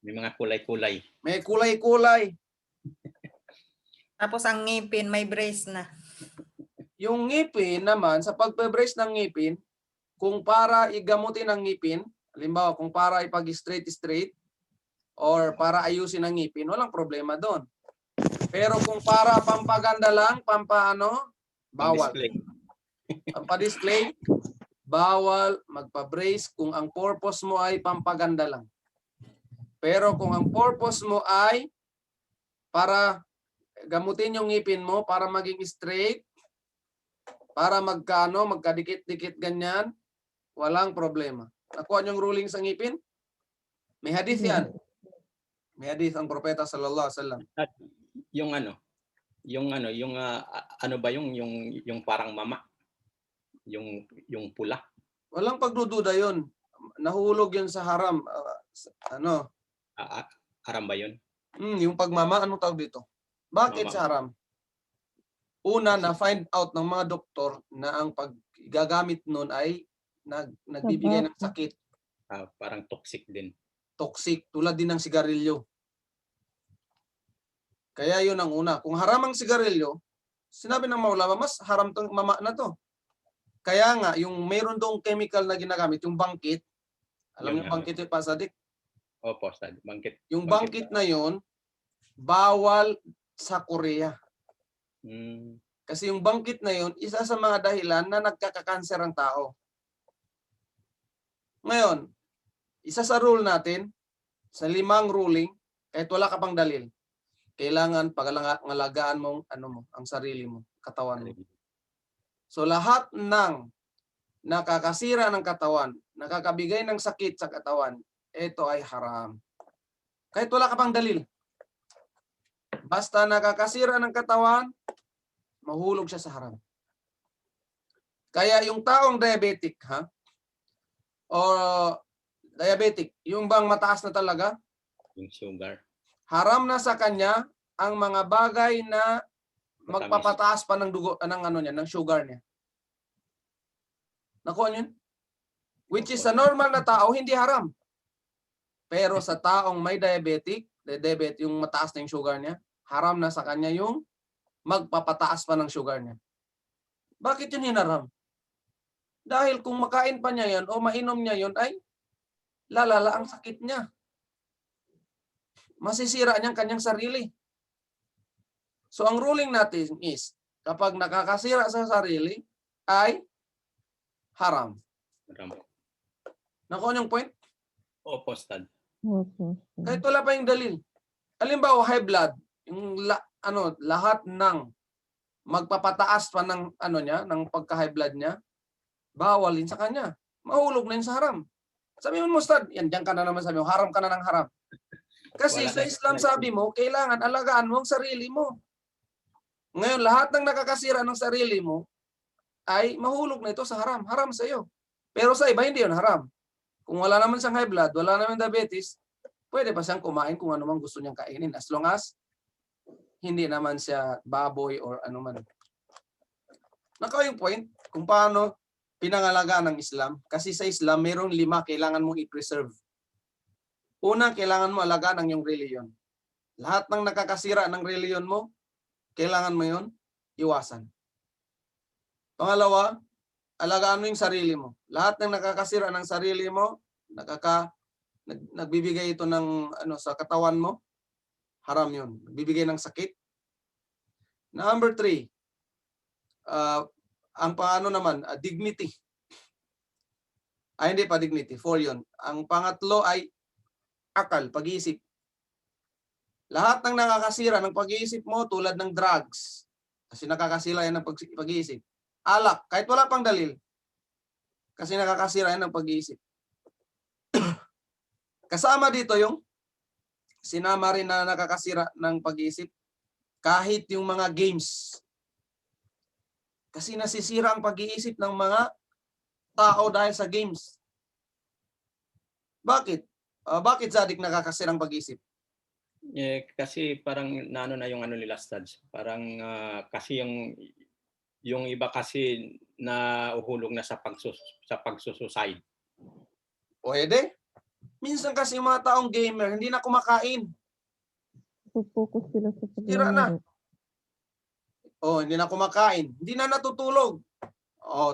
May mga kulay-kulay. May kulay-kulay. Tapos ang ngipin, may brace na. Yung ngipin naman, sa pagpe-brace ng ngipin, kung para igamutin ang ngipin, halimbawa kung para ipag-straight, or para ayusin ang ngipin, walang problema doon. Pero kung para pampaganda lang, bawal. Pampa-display, bawal magpa-brace kung ang purpose mo ay pampaganda lang. Pero kung ang purpose mo ay para gamutin yung ngipin mo, para maging straight, para magkadikit-dikit ganyan, walang problema. Nakuha niyong ruling sa ngipin? May hadith yan. May hadith ang propeta sallallahu alaihi wasallam. Yung parang mama, yung pula. Walang pagdududa yun. Nahulog yun sa haram. Haram ba yun? Yung pagmama, anong tawag dito? Bakit sa haram? Una, na-find out ng mga doktor na ang paggagamit nun ay nagbibigay ng sakit. Parang toxic din. Toxic, tulad din ng sigarilyo. Kaya yun ang una. Kung haram ang sigarilyo, sinabi ng maulama, mas haram tong mama na to. Kaya nga, yung mayroon dong chemical na ginagamit, yung bangkit, alam Yun niyo nga. bangkit yung pasadik? Opo, Ustad. Bangkit. Yung bangkit na yun, bawal sa Korea. Mm, Kasi yung bangkit na yun, isa sa mga dahilan na nagkakakanser ang tao. Ngayon, isa sa rule natin, sa 5 ruling, kahit wala ka pang dalil, kailangan pangalagaan mong ang sarili mo, katawan mo. So lahat ng nakakasira ng katawan, nakakabigay ng sakit sa katawan, ito ay haram. Kahit wala ka pang dalil. Basta nakakasira ng katawan, mahulog siya sa haram. Kaya yung taong diabetic, o diabetic, yung bang mataas na talaga, yung sugar. haram na sa kanya ang mga bagay na Matamis. magpapataas pa ng dugo, ng sugar niya. Nakuha niyo yun? Which is sa normal na tao, hindi haram. Pero sa taong may diabetic, yung mataas na yung sugar niya, haram na sa kanya yung magpapataas pa ng sugar niya. Bakit yun hinaram? Dahil kung makain pa niya yan o mainom niya yun, ay lalala ang sakit niya. Masisira niyang kanyang sarili. So ang ruling natin is, kapag nakakasira sa sarili, ay haram. Marami. Nakuha yung point? Opo, Ustad. Opo. Kahit wala pa yung dalil. Halimbawa, high blood, yung lahat ng magpapataas pa ng ng pagka-high blood niya, bawalin sa kanya. Mahulog na yun sa haram. Sabi mo, Ustad, yan, diyan ka na naman sabi mo, haram ka na ng haram. Kasi Wala sa na- Islam sabi mo, kailangan alagaan mo ang sarili mo. Ngayon, lahat ng nakakasira ng sarili mo, ay mahulog na ito sa haram. Haram sa iyo. Pero sa iba, hindi yun haram. Kung wala naman siyang high blood, wala naman diabetes, pwede pa siyang kumain kung ano man gusto niyang kainin. As long as hindi naman siya baboy or ano man. Nakaw yung point kung paano pinangalagaan ng Islam. Kasi sa Islam, mayroong 5 kailangan mong i-preserve. Una, kailangan mo alagaan ang iyong reliyon. Lahat ng nakakasira ng reliyon mo, kailangan mo yun iwasan. Pangalawa, alagaan mo yung sarili mo. Lahat ng nakakasira ng sarili mo, nagbibigay ito ng sa katawan mo, haram yun. Nagbibigay ng sakit. Number 3, ang paano naman, dignity. Ay, hindi pa dignity, 4 yun. Ang pangatlo ay akal, pag-iisip. Lahat ng nakakasira ng pag-iisip mo tulad ng drugs, kasi nakakasira yan ng pag-iisip. Alak, kahit wala pang dalil, kasi nakakasira yan ng pag-iisip. Kasama dito yung sinama rin na nakakasira ng pag-iisip, kahit yung mga games. Kasi nasisira ang pag-iisip ng mga tao dahil sa games. Bakit? Bakit Zadik nakakasira ang pag-iisip? Kasi parang na yung nila, Stads. Parang kasi yung iba kasi na uhulog na sa pagsusuicide. Pwede. Minsan kasi yung mga taong gamer, hindi na kumakain. Focus sila sa Sira na. paglalaro. Hindi na kumakain. Hindi na natutulog.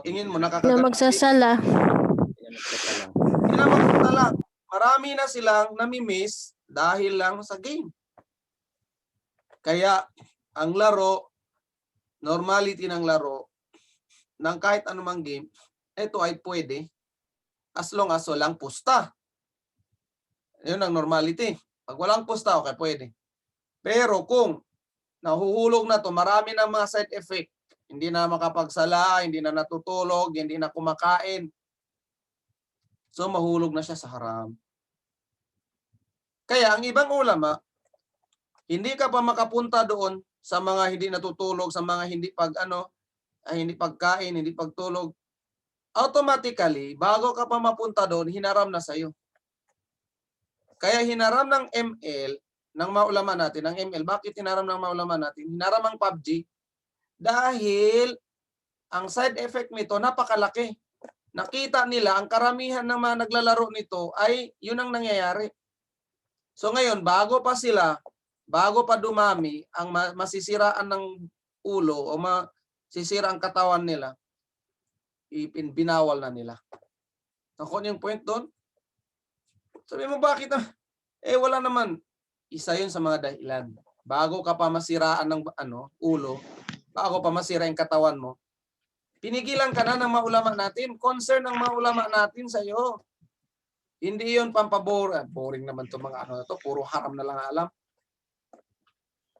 Tingin mo, Na nakakagabi. magsasala. Hindi na magsasala. Marami na silang namimiss dahil lang sa game. Kaya, ang laro, normality ng laro, ng kahit anumang game, ito ay pwede as long as walang pusta. Yun ang normality. Pag walang pusta, okay, pwede. Pero kung nahuhulog na to, marami ng mga side effect. Hindi na makapagsala, hindi na natutulog, hindi na kumakain. So, mahulog na siya sa haram. Kaya, ang ibang ulama, hindi ka pa makapunta doon sa mga hindi natutulog, sa mga hindi hindi pagkain, hindi pagtulog. Automatically, bago ka pa mapunta doon, hinaram na sa'yo. Kaya hinaram ng ML, ng maulama natin, ng ML, bakit hinaram ng maulama natin? Hinaram ang PUBG dahil ang side effect nito napakalaki. Nakita nila, ang karamihan ng mga naglalaro nito ay yun ang nangyayari. So ngayon, bago pa sila bago pa dumami, ang masisiraan ng ulo o masisira ang katawan nila, binawal na nila. Nakuha yung point doon? Sabi mo, bakit na? Wala naman. Isa yun sa mga dahilan. Bago ka pa masiraan ng ulo, bago pa masira yung katawan mo, pinigilan ka na ng mga ulama natin. Concern ng mga ulama natin sa iyo. Hindi yun pampabor. Boring naman itong mga na to. Puro haram na lang alam.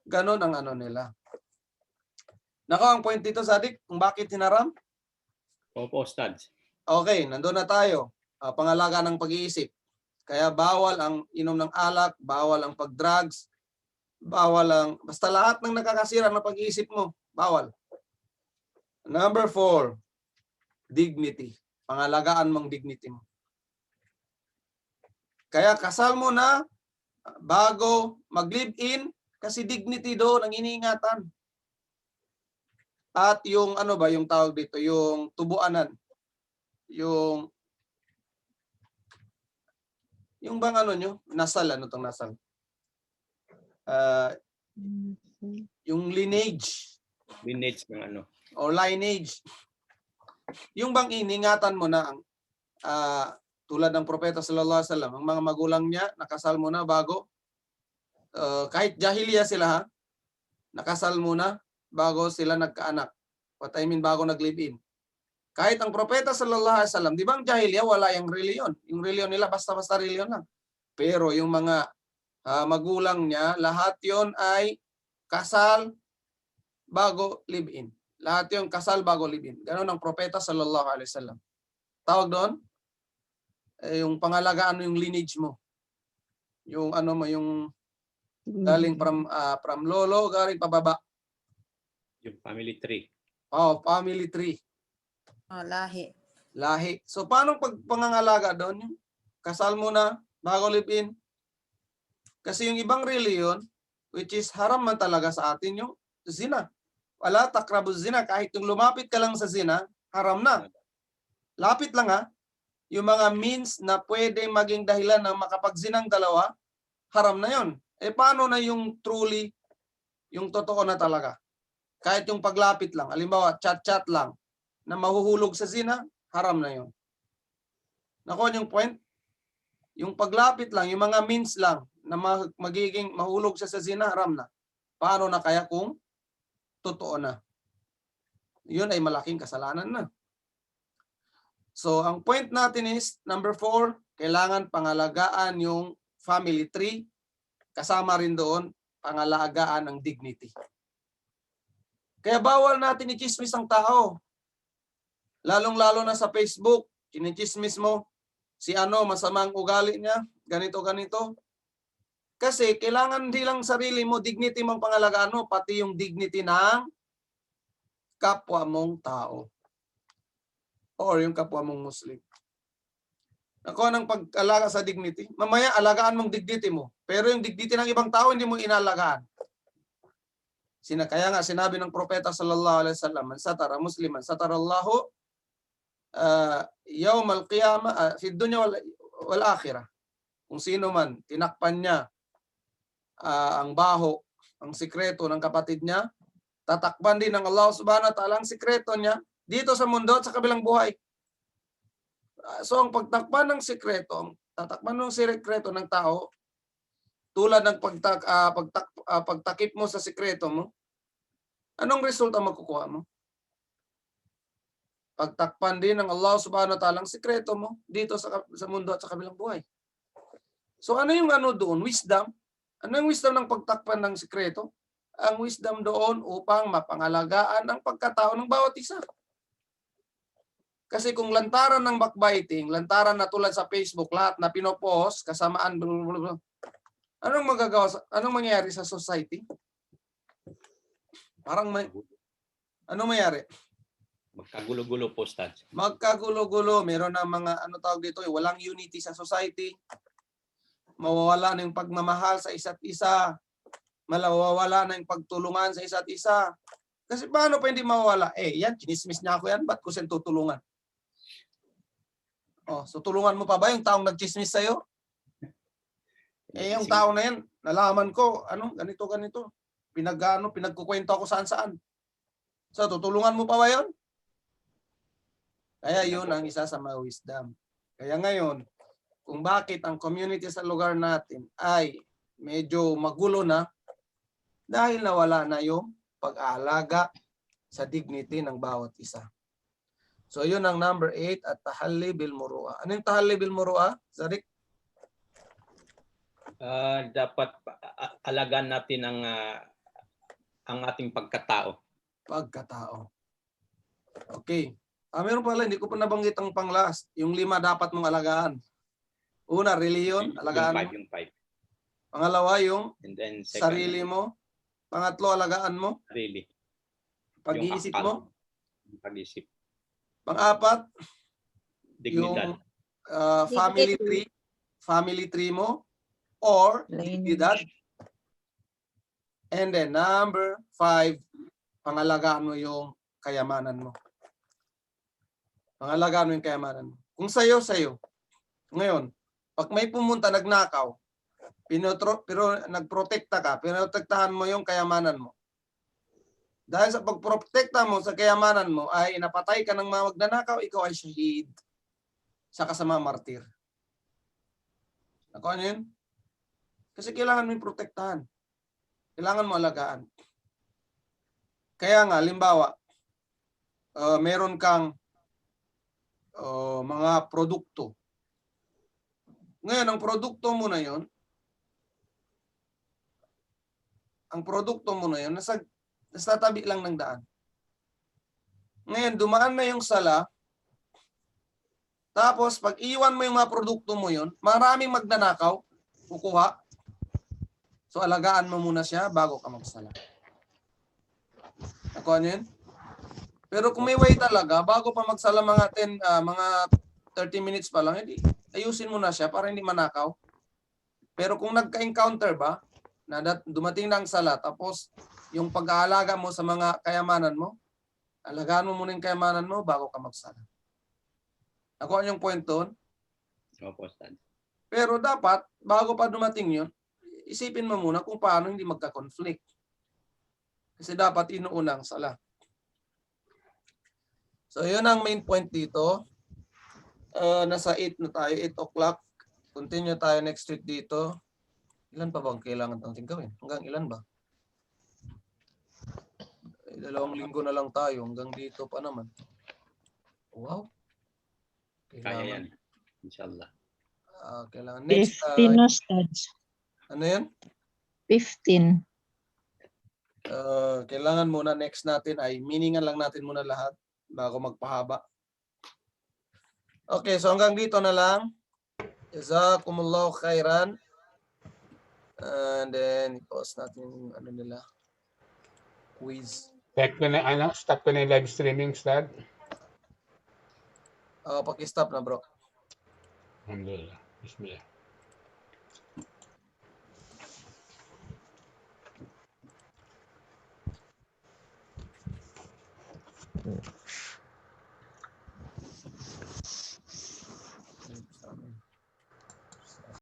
Ganon ang nila. Nako, ang point dito, Sadik, kung bakit hinaram? Opo, Ustad. Okay, nandun na tayo. Pangalaga ng pag-iisip. Kaya bawal ang inom ng alak, bawal ang pag-drugs, bawal ang, basta lahat ng nakakasira ng pag-iisip mo, bawal. Number 4, dignity. Pangalagaan mong dignity mo. Kaya kasal mo na bago mag-live-in kasi dignity doon ang iniingatan. At yung yung tawag dito, yung tubuanan. Yung bang nyo, nasal, tong nasal? Yung lineage. Lineage ng O lineage. Yung bang iningatan mo na ang tulad ng propeta sallallahu alaihi wasallam, ang mga magulang niya nakasal mo na bago kahit jahiliya sila nakasal muna bago sila nagkaanak. What I mean, bago nag-live-in. Kahit ang propeta sallallahu alaihi wasallam, di ba ang jahiliya wala yung reliyon. Yung reliyon nila basta-basta reliyon lang. Pero yung mga magulang niya, lahat yon ay kasal bago live-in. Lahat yon kasal bago live-in. Ganon ang propeta sallallahu alaihi wasallam. Tawag doon? Yung pangalagaan yung lineage mo. Yung mo, yung galing from lolo, galing pababa. Yung family tree. Family tree. Lahi. Lahi. So, paano pangangalaga doon? Yung kasal mo na, bago live-in. Kasi yung ibang reliyon, which is haram man talaga sa atin, yung zina. Wala takrabu zina. Kahit yung lumapit ka lang sa zina, haram na. Lapit lang yung mga means na pwede maging dahilan ng makapagzinang dalawa, haram na yon. Paano na yung truly, yung totoo na talaga? Kahit yung paglapit lang, halimbawa, chat-chat lang, na mahuhulog sa zina, haram na yon. Nakuha yung point? Yung paglapit lang, yung mga means lang, na magiging mahulog sa zina, haram na. Paano na kaya kung totoo na? Yun ay malaking kasalanan na. So, ang point natin is, number 4, kailangan pangalagaan yung family tree. Kasama rin doon, pangalagaan ng dignity. Kaya bawal natin i-chismis ang tao. Lalong-lalo na sa Facebook, kinichismis mo, si masamang ugali niya, ganito. Kasi kailangan hindi lang sarili mo, dignity mong pangalagaan mo, pati yung dignity ng kapwa mong tao. Or yung kapwa mong Muslim. Ako ng pag-alaga sa dignity, mamaya alagaan mong dignity mo. Pero yung dignity ng ibang tao, hindi mo inalagaan. Kaya nga sinabi ng propeta sallallahu alaihi wasallam, man satara musliman satarallahu yawmal qiyamah fi dunya wal akhirah. Kung sino man tinakpan niya ang baho, ang sikreto ng kapatid niya, tatakpan din ng Allah subhanahu wa ta'ala ang sikreto niya dito sa mundo at sa kabilang buhay. So ang pagtakpan ng sikreto, tatakpan ng sikreto ng tao, tulad ng pagtakip mo sa sikreto mo, anong resulta makukuha mo? Pagtakpan din ng Allah subhanahu wa ta'ala ang sikreto mo dito sa mundo at sa kabilang buhay. So ano yung doon? Wisdom. Ano yung wisdom ng pagtakpan ng sikreto? Ang wisdom doon upang mapangalagaan ang pagkatao ng bawat isa. Kasi kung lantaran ng backbiting, lantaran na tulad sa Facebook, lahat na pinopost, kasamaan, blablabla, anong mangyayari sa society? Parang anong mangyayari? Magkagulo-gulo po, Ustad. Magkagulo-gulo, meron na mga tawag dito, walang unity sa society. Mawawala na yung pagmamahal sa isa't isa. Mawawala na yung pagtulungan sa isa't isa. Kasi paano pa hindi mawawala? Yan, chinismis niya ako yan, ba't ko siyang tutulungan? So tulungan mo pa ba yung taong nagchismis sa'yo? Yung tao na yan, nalaman ko, ganito. Pinagkukwento ako saan. So, tutulungan mo pa ba yun? Kaya yun ang isa sa mga wisdom. Kaya ngayon, kung bakit ang community sa lugar natin ay medyo magulo na, dahil nawala na yung pag-aalaga sa dignity ng bawat isa. So, yun ang number 8 at tahalli bil muru'a. Ano yung tahalli bil muru'a, Zarik? Dapat alagaan natin ang ating pagkatao. Pagkatao. Okay. Meron pala, hindi ko pa nabanggit ang pang-last. Yung 5 dapat mong alagaan. Una, reliyon, alagaan mo. Yung 5. Pangalawa, yung And then sarili mo. Pangatlo, alagaan mo. Sarili. Pag-iisip Yung akal. mo. Pag-isip. Pang-apat, Dignidad. yung family tree mo or dignidad. And then number 5, pangalagaan mo yung kayamanan mo. Pangalagaan mo yung kayamanan mo. Kung sa'yo. Ngayon, pag may pumunta nagnakaw, pero nagprotekta ka, pinotektahan mo yung kayamanan mo. Dahil sa pagprotekta mo sa kayamanan mo ay napatay ka ng mga magnanakaw, ikaw ay shahid sa kasama martir. Ako ano yun? Kasi kailangan mo yung protektahan. Kailangan mo alagaan. Kaya nga, limbawa, meron kang mga produkto. Ngayon, ang produkto mo na yun, nasa tabi lang ng daan. Ngayon, dumaan na yung sala, tapos pag iwan mo yung mga produkto mo yun, maraming magnanakaw, kukuha. So, alagaan mo muna siya bago ka magsala. Nakuha niyo yun? Pero kung may way talaga, bago pa magsala mga 30 minutes pa lang, ayusin mo na siya para hindi manakaw. Pero kung nagka-encounter ba, na dumating na ang sala, tapos yung pag-aalaga mo sa mga kayamanan mo, alagaan mo muna yung kayamanan mo bago ka magsala. Nakuha yung point doon? Opo, Stan. Pero dapat, bago pa dumating yun, isipin mo muna kung paano hindi magka-conflict. Kasi dapat inuunang sala. So, yun ang main point dito. Nasa 8 na tayo, 8 o'clock. Continue tayo next week dito. Ilan pa bang kailangan natin gawin? Hanggang ilan ba? 2 linggo na lang tayo. Hanggang dito pa naman. Wow. Kaya yan. Inshallah. Kailangan. Next 15 na studs. ano yan? 15. Kailangan muna next natin ay meaningan lang natin muna lahat bago magpahaba. Okay, so hanggang dito na lang. Jazakumullahu khairan. And then, i-pause natin yung quiz. Stop ko na yung live streaming, Stad. Paki-stop na, bro. Alhamdulillah. Bismillah.